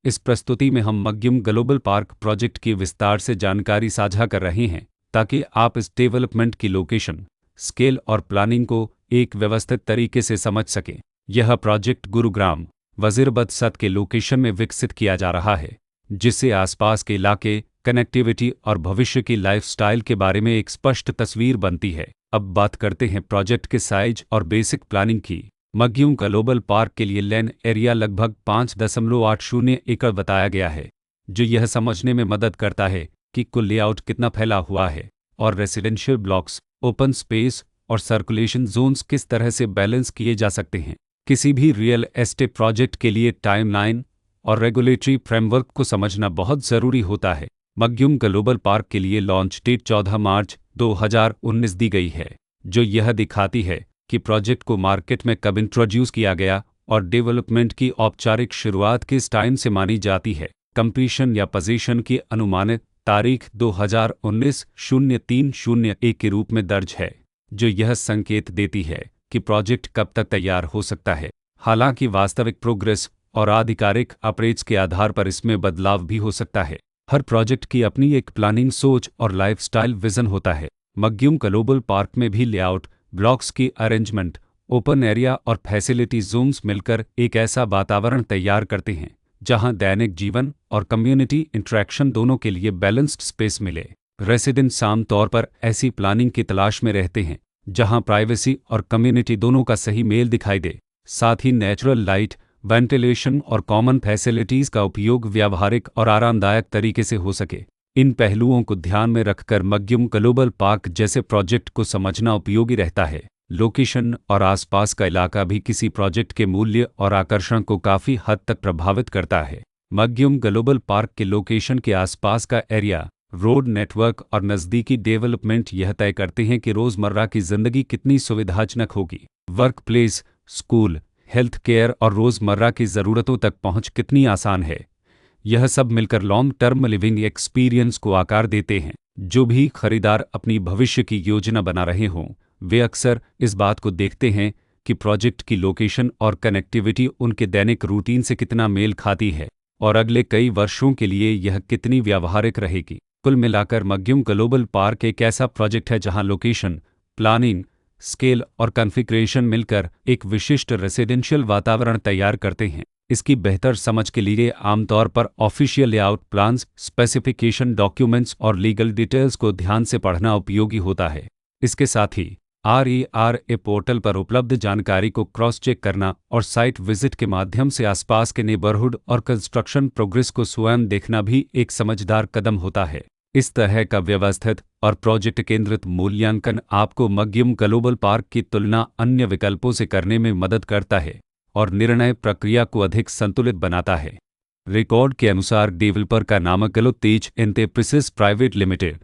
इस प्रस्तुति में हम मग्युम ग्लोबल पार्क प्रोजेक्ट की विस्तार से जानकारी साझा कर रहे हैं ताकि आप इस डेवलपमेंट की लोकेशन, स्केल और प्लानिंग को एक व्यवस्थित तरीके से समझ सकें। यह प्रोजेक्ट गुरुग्राम, वजीरबद सत के लोकेशन में विकसित किया जा रहा है, जिससे आसपास के इलाके, कनेक्टिविटी और भविष्य की लाइफस्टाइल के बारे में एक स्पष्ट तस्वीर बनती है। अब बात करते हैं प्रोजेक्ट के साइज और बेसिक प्लानिंग की। मग्युम ग्लोबल पार्क के लिए लैंड एरिया लगभग 5.80 एकड़ बताया गया है, जो यह समझने में मदद करता है कि कुल लेआउट कितना फैला हुआ है और रेसिडेंशियल ब्लॉक्स, ओपन स्पेस और सर्कुलेशन जोन्स किस तरह से बैलेंस किए जा सकते हैं। किसी भी रियल एस्टेट प्रोजेक्ट के लिए टाइमलाइन और रेगुलेटरी फ्रेमवर्क को समझना बहुत ज़रूरी होता है। मग्युम ग्लोबल पार्क के लिए लॉन्च डेट 14 मार्च 2019 दी गई है, जो यह दिखाती है कि प्रोजेक्ट को मार्केट में कब इंट्रोड्यूस किया गया और डेवलपमेंट की औपचारिक शुरुआत किस टाइम से मानी जाती है। कंप्लीशन या पोजीशन की अनुमानित तारीख 2019-03-01 के रूप में दर्ज है, जो यह संकेत देती है कि प्रोजेक्ट कब तक तैयार हो सकता है। हालांकि वास्तविक प्रोग्रेस और आधिकारिक अपडेट्स के आधार पर इसमें बदलाव भी हो सकता है। हर प्रोजेक्ट की अपनी एक प्लानिंग सोच और लाइफस्टाइल विजन होता है। मग्युम ग्लोबल पार्क में भी लेआउट, ब्लॉक्स की अरेंजमेंट, ओपन एरिया और फैसिलिटी जोन्स मिलकर एक ऐसा वातावरण तैयार करते हैं जहां दैनिक जीवन और कम्युनिटी इंटरेक्शन दोनों के लिए बैलेंस्ड स्पेस मिले। रेसिडेंट्स आमतौर पर ऐसी प्लानिंग की तलाश में रहते हैं जहां प्राइवेसी और कम्युनिटी दोनों का सही मेल दिखाई दे, साथ ही नेचुरल लाइट, वेंटिलेशन और कॉमन फैसिलिटीज़ का उपयोग व्यावहारिक और आरामदायक तरीके से हो सके। इन पहलुओं को ध्यान में रखकर मग्युम ग्लोबल पार्क जैसे प्रोजेक्ट को समझना उपयोगी रहता है। लोकेशन और आसपास का इलाका भी किसी प्रोजेक्ट के मूल्य और आकर्षण को काफ़ी हद तक प्रभावित करता है। मग्युम ग्लोबल पार्क के लोकेशन के आसपास का एरिया, रोड नेटवर्क और नज़दीकी डेवलपमेंट यह तय करते हैं कि रोज़मर्रा की ज़िंदगी कितनी सुविधाजनक होगी। Work place, school, health care और रोज़मर्रा की ज़रूरतों तक पहुँच कितनी आसान है। यह सब मिलकर लॉन्ग टर्म लिविंग एक्सपीरियंस को आकार देते हैं। जो भी खरीदार अपनी भविष्य की योजना बना रहे हों, वे अक्सर इस बात को देखते हैं कि प्रोजेक्ट की लोकेशन और कनेक्टिविटी उनके दैनिक रूटीन से कितना मेल खाती है और अगले कई वर्षों के लिए यह कितनी व्यावहारिक रहेगी। कुल मिलाकर मग्युम ग्लोबल पार्क एक ऐसा प्रोजेक्ट है जहां लोकेशन, प्लानिंग, स्केल और कॉन्फ़िगरेशन मिलकर एक विशिष्ट रेसिडेंशियल वातावरण तैयार करते हैं। इसकी बेहतर समझ के लिए आमतौर पर official layout plans, specification documents और लीगल डिटेल्स को ध्यान से पढ़ना उपयोगी होता है। इसके साथ ही RERA पोर्टल पर उपलब्ध जानकारी को क्रॉस चेक करना और साइट विजिट के माध्यम से आसपास के नेबरहुड और कंस्ट्रक्शन प्रोग्रेस को स्वयं देखना भी एक समझदार कदम होता है। इस तरह का व्यवस्थित और प्रोजेक्ट केंद्रित मूल्यांकन आपको मग्युम ग्लोबल पार्क की तुलना अन्य विकल्पों से करने में मदद करता है और निर्णय प्रक्रिया को अधिक संतुलित बनाता है। रिकॉर्ड के अनुसार डेवलपर का नाम ग्लो तेज एंटरप्राइजेज प्राइवेट लिमिटेड